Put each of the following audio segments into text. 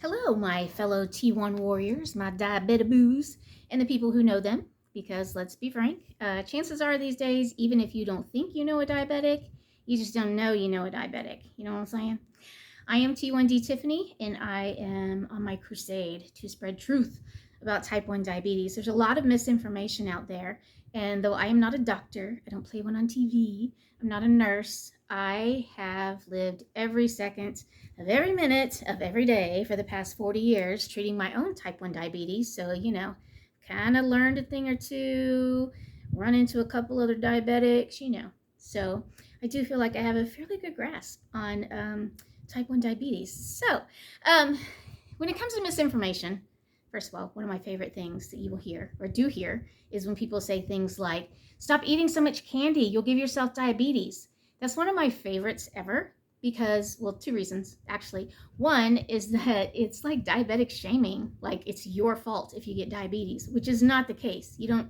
Hello, my fellow T1 warriors, my diabetiboos, and the people who know them. Because let's be frank, chances are these days, even if you don't think you know a diabetic, you just don't know you know a diabetic. You know what I'm saying? I am T1D Tiffany, and I am on my crusade to spread truth about type 1 diabetes. There's a lot of misinformation out there, and though I am not a doctor, I don't play one on TV, I'm not a nurse, I have lived every second of every minute of every day for the past 40 years treating my own type 1 diabetes. So, kind of learned a thing or two, run into a couple other diabetics. So, I do feel like I have a fairly good grasp on type 1 diabetes. So, when it comes to misinformation, first of all, one of my favorite things that you will hear or do hear is when people say things like, stop eating so much candy, you'll give yourself diabetes. That's one of my favorites ever because, well, two reasons actually. One is that it's like diabetic shaming, like it's your fault if you get diabetes, which is not the case. You don't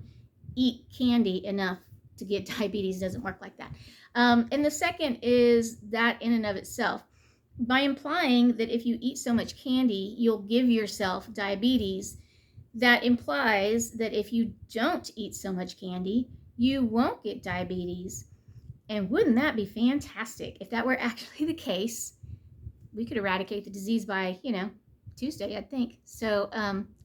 eat candy enough to get diabetes. It doesn't work like that. And the second is that in and of itself, by implying that if you eat so much candy, you'll give yourself diabetes, that implies that if you don't eat so much candy, you won't get diabetes. And wouldn't that be fantastic? If that were actually the case, we could eradicate the disease by, Tuesday, I think. So,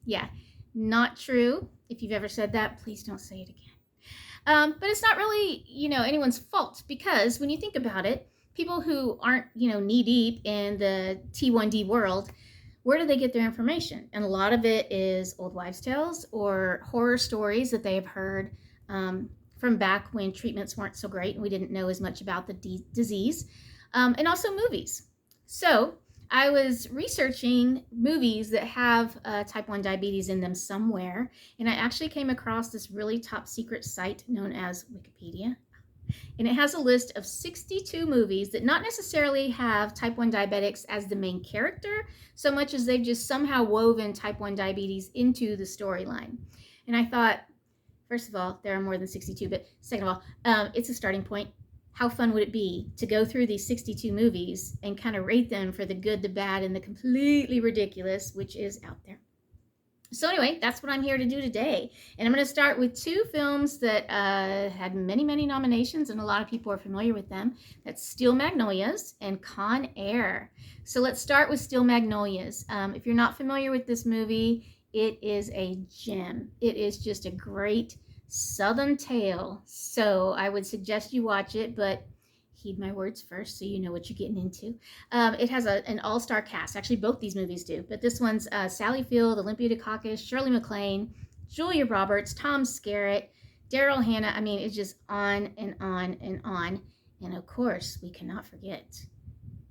yeah, not true. If you've ever said that, please don't say it again. But it's not really, anyone's fault because when you think about it, people who aren't, knee deep in the T1D world, where do they get their information? And a lot of it is old wives' tales or horror stories that they have heard from back when treatments weren't so great and we didn't know as much about the disease, and also movies. So I was researching movies that have type 1 diabetes in them somewhere, and I actually came across this really top secret site known as Wikipedia. And it has a list of 62 movies that not necessarily have type 1 diabetics as the main character, so much as they've just somehow woven type 1 diabetes into the storyline. And I thought, first of all, there are more than 62, but second of all, it's a starting point. How fun would it be to go through these 62 movies and kind of rate them for the good, the bad, and the completely ridiculous, which is out there? So anyway, that's what I'm here to do today. And I'm going to start with two films that had many, many nominations, and a lot of people are familiar with them. That's Steel Magnolias and Con Air. So let's start with Steel Magnolias. If you're not familiar with this movie, it is a gem. It is just a great Southern tale. So I would suggest you watch it, but heed my words first so you know what you're getting into. It has an all-star cast. Actually, both these movies do. But this one's Sally Field, Olympia Dukakis, Shirley MacLaine, Julia Roberts, Tom Skerritt, Daryl Hannah. I mean, it's just on and on and on. And of course, we cannot forget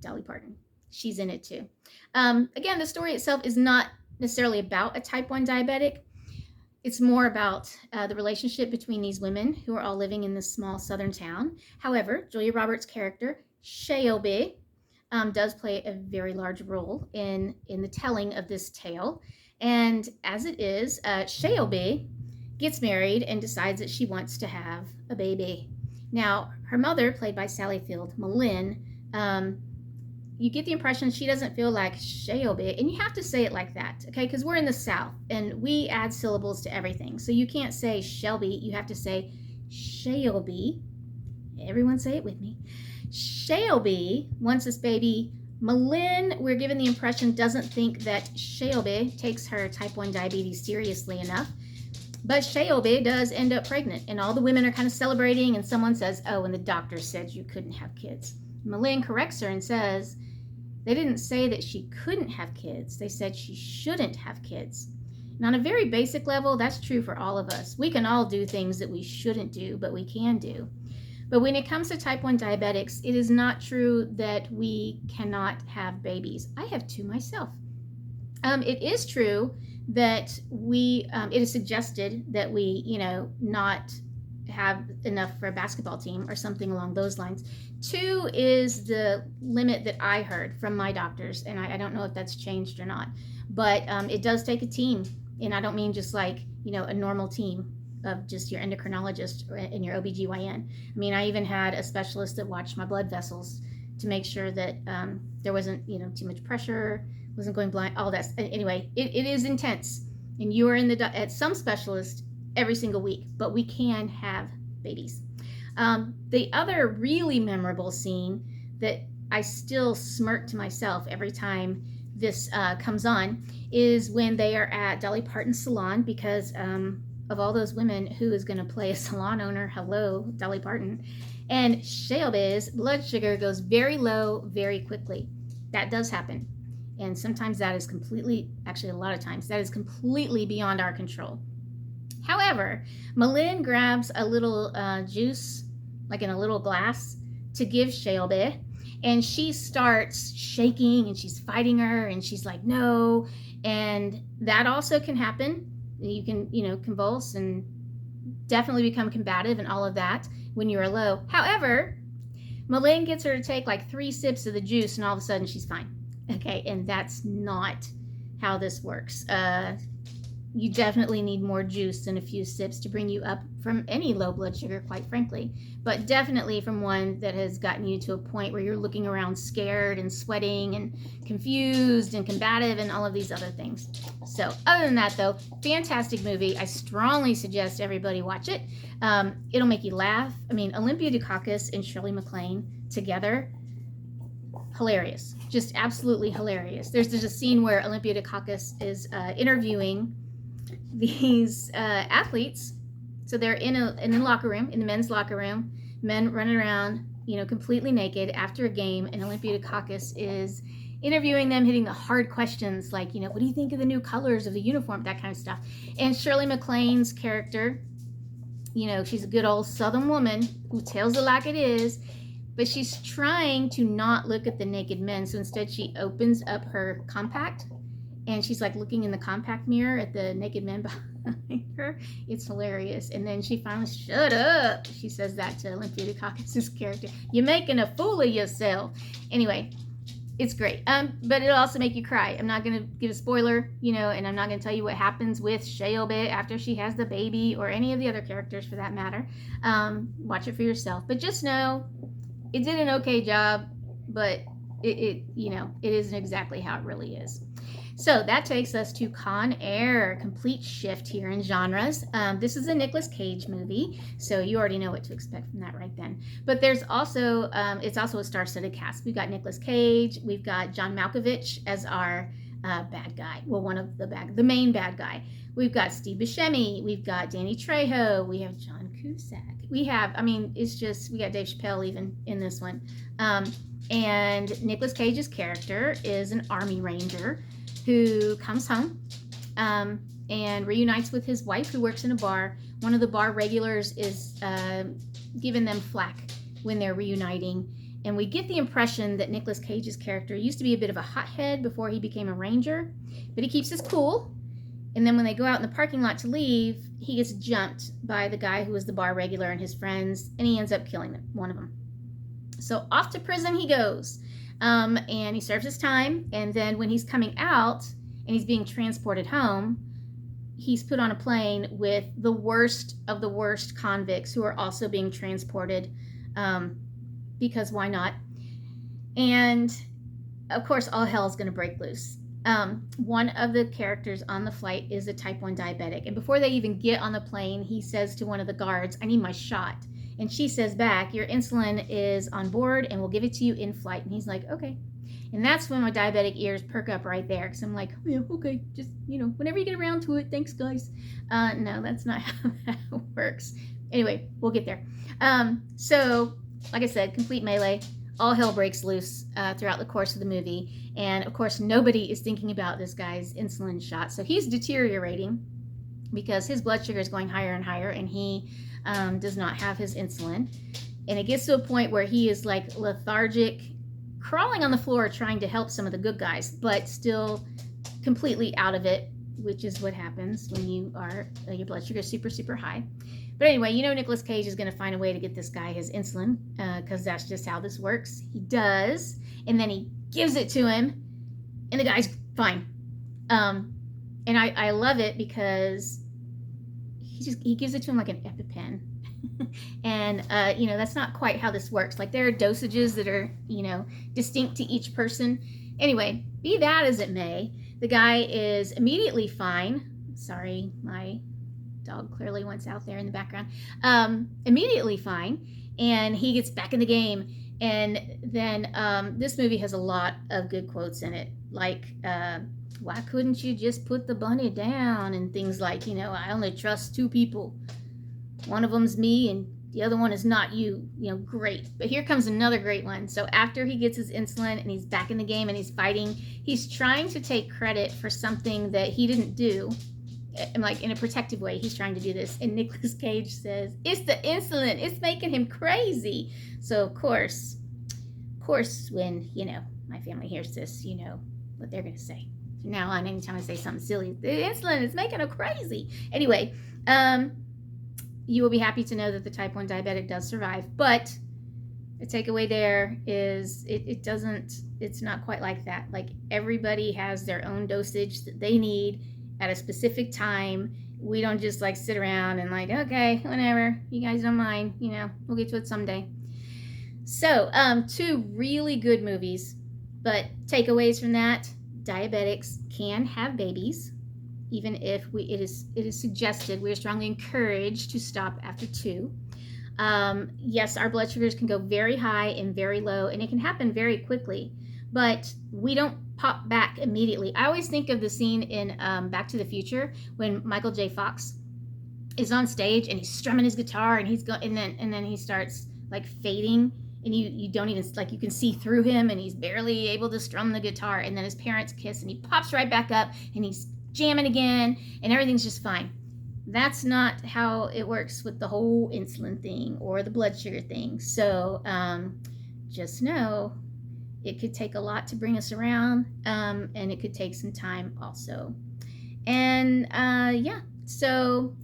Dolly Parton. She's in it too. Again, the story itself is not necessarily about a type 1 diabetic. It's more about the relationship between these women who are all living in this small southern town. However, Julia Roberts' character, Shelby, does play a very large role in the telling of this tale. And as it is, Shelby gets married and decides that she wants to have a baby. Now, her mother, played by Sally Field, Malin, you get the impression she doesn't feel like Shelby, and you have to say it like that, okay? Because we're in the South, and we add syllables to everything. So you can't say Shelby, you have to say Shelby. Everyone say it with me. Shelby wants this baby. Malin, we're given the impression, doesn't think that Shelby takes her type 1 diabetes seriously enough. But Shelby does end up pregnant, and all the women are kind of celebrating, and someone says, oh, and the doctor said you couldn't have kids. Malin corrects her and says, they didn't say that she couldn't have kids. They said she shouldn't have kids. And on a very basic level, that's true for all of us. We can all do things that we shouldn't do, but we can do. But when it comes to type 1 diabetics, it is not true that we cannot have babies. I have two myself. It is true that it is suggested that we, not have enough for a basketball team or something along those lines. 2 is the limit that I heard from my doctors, and I don't know if that's changed or not, but it does take a team, and I don't mean just like, a normal team of just your endocrinologist and your OBGYN. I mean, I even had a specialist that watched my blood vessels to make sure that there wasn't, too much pressure, wasn't going blind, all that. Anyway, it is intense. And you are in at some specialist every single week, but we can have babies. The other really memorable scene that I still smirk to myself every time this comes on is when they are at Dolly Parton's salon, because of all those women, who is going to play a salon owner? Hello, Dolly Parton. And Shelby's blood sugar goes very low very quickly. That does happen. And sometimes that is completely, actually a lot of times, that is completely beyond our control. However, Malin grabs a little juice, like in a little glass, to give Shelby, and she starts shaking and she's fighting her and she's like, no. And that also can happen. You can, convulse and definitely become combative and all of that when you're low. However, Malin gets her to take like 3 sips of the juice and all of a sudden she's fine. Okay, and that's not how this works. You definitely need more juice than a few sips to bring you up from any low blood sugar, quite frankly, but definitely from one that has gotten you to a point where you're looking around scared and sweating and confused and combative and all of these other things. So other than that, though, fantastic movie. I strongly suggest everybody watch it. It'll make you laugh. I mean, Olympia Dukakis and Shirley MacLaine together, hilarious, just absolutely hilarious. There's a scene where Olympia Dukakis is interviewing these athletes. So they're in the locker room, in the men's locker room, men running around, completely naked after a game, and Olympia Dukakis is interviewing them, hitting the hard questions like, what do you think of the new colors of the uniform, that kind of stuff. And Shirley MacLaine's character, she's a good old Southern woman who tells it like it is, but she's trying to not look at the naked men. So instead she opens up her compact and she's like looking in the compact mirror at the naked men behind her. It's hilarious. And then she finally, shut up. She says that to Olympia Dukakis' character. You're making a fool of yourself. Anyway, it's great. But it'll also make you cry. I'm not going to give a spoiler, and I'm not going to tell you what happens with Shelby after she has the baby or any of the other characters for that matter. Watch it for yourself. But just know it did an okay job, but it isn't exactly how it really is. So that takes us to Con Air, complete shift here in genres. This is a Nicolas Cage movie, so you already know what to expect from that right then. But there's also, it's also a star-studded cast. We've got Nicolas Cage, we've got John Malkovich as our bad guy. Well, one of the main bad guy. We've got Steve Buscemi, we've got Danny Trejo, we have John Cusack. We got Dave Chappelle even in this one. And Nicolas Cage's character is an Army Ranger who comes home and reunites with his wife, who works in a bar. One of the bar regulars is giving them flack when they're reuniting. And we get the impression that Nicolas Cage's character used to be a bit of a hothead before he became a ranger, but he keeps his cool. And then when they go out in the parking lot to leave, he gets jumped by the guy who was the bar regular and his friends, and he ends up killing one of them. So off to prison he goes. And he serves his time, and then when he's coming out and he's being transported home, he's put on a plane with the worst of the worst convicts who are also being transported, because why not? And of course all hell's going to break loose. One of the characters on the flight is a type 1 diabetic, and before they even get on the plane, he says to one of the guards, I need my shot. And she says back, your insulin is on board and we'll give it to you in flight. And he's like, okay. And that's when my diabetic ears perk up right there. Because I'm like, oh, yeah, okay, just, whenever you get around to it, thanks, guys. No, that's not how that works. Anyway, we'll get there. So, like I said, complete melee. All hell breaks loose throughout the course of the movie. And, of course, nobody is thinking about this guy's insulin shot. So he's deteriorating because his blood sugar is going higher and higher, and he does not have his insulin. And it gets to a point where he is like lethargic, crawling on the floor trying to help some of the good guys, but still completely out of it, which is what happens when you are your blood sugar is super, super high. But anyway, Nicolas Cage is going to find a way to get this guy his insulin, because that's just how this works. He does, and then he gives it to him, and the guy's fine. And I love it because he gives it to him like an EpiPen. And, that's not quite how this works. Like, there are dosages that are, distinct to each person. Anyway, Be that as it may, the guy is immediately fine. Sorry, my dog clearly wants out there in the background. Immediately fine, and he gets back in the game. And then this movie has a lot of good quotes in it, like why couldn't you just put the bunny down, and things like, I only trust two people, one of them's me and the other one is not you. Great. But here comes another great one. So after he gets his insulin and he's back in the game and he's fighting, he's trying to take credit for something that he didn't do. Like in a protective way, he's trying to do this. And Nicolas Cage says, "It's the insulin. It's making him crazy." So of course, when, my family hears this, you know what they're going to say. So now on, anytime I say something silly, the insulin is making him crazy. Anyway, you will be happy to know that the type 1 diabetic does survive, but the takeaway there is it's not quite like that. Like, everybody has their own dosage that they need at a specific time. We don't just like sit around and like, okay, whatever, you guys don't mind, we'll get to it someday. So, 2 really good movies, but takeaways from that: diabetics can have babies. Even if it is suggested, we are strongly encouraged to stop after 2. Yes, our blood sugars can go very high and very low, and it can happen very quickly, but we don't pop back immediately. I always think of the scene in Back to the Future when Michael J. Fox is on stage and he's strumming his guitar and and then he starts like fading, and you don't even, like, you can see through him and he's barely able to strum the guitar, and then his parents kiss and he pops right back up and he's jamming again and everything's just fine. That's not how it works with the whole insulin thing or the blood sugar thing. So just know it could take a lot to bring us around, and it could take some time also. And so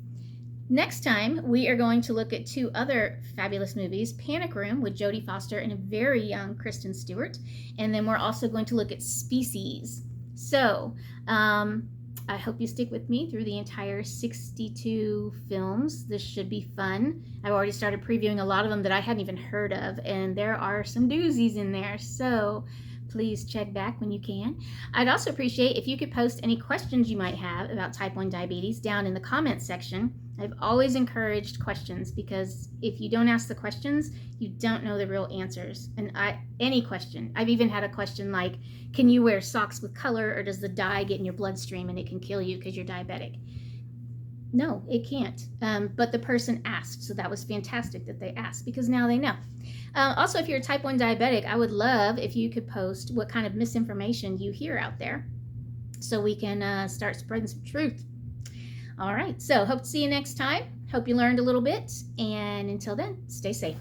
next time we are going to look at 2 other fabulous movies: Panic Room with Jodie Foster and a very young Kristen Stewart, and then we're also going to look at Species. So I hope you stick with me through the entire 62 films. This should be fun. I've already started previewing a lot of them that I hadn't even heard of, and there are some doozies in there, so please check back when you can. I'd also appreciate if you could post any questions you might have about type 1 diabetes down in the comments section. I've always encouraged questions, because if you don't ask the questions, you don't know the real answers. And any question. I've even had a question like, can you wear socks with color, or does the dye get in your bloodstream and it can kill you because you're diabetic? No, it can't. But the person asked, so that was fantastic that they asked, because now they know. Also, if you're a type 1 diabetic, I would love if you could post what kind of misinformation you hear out there, so we can start spreading some truth. All right, so hope to see you next time. Hope you learned a little bit, and until then, stay safe.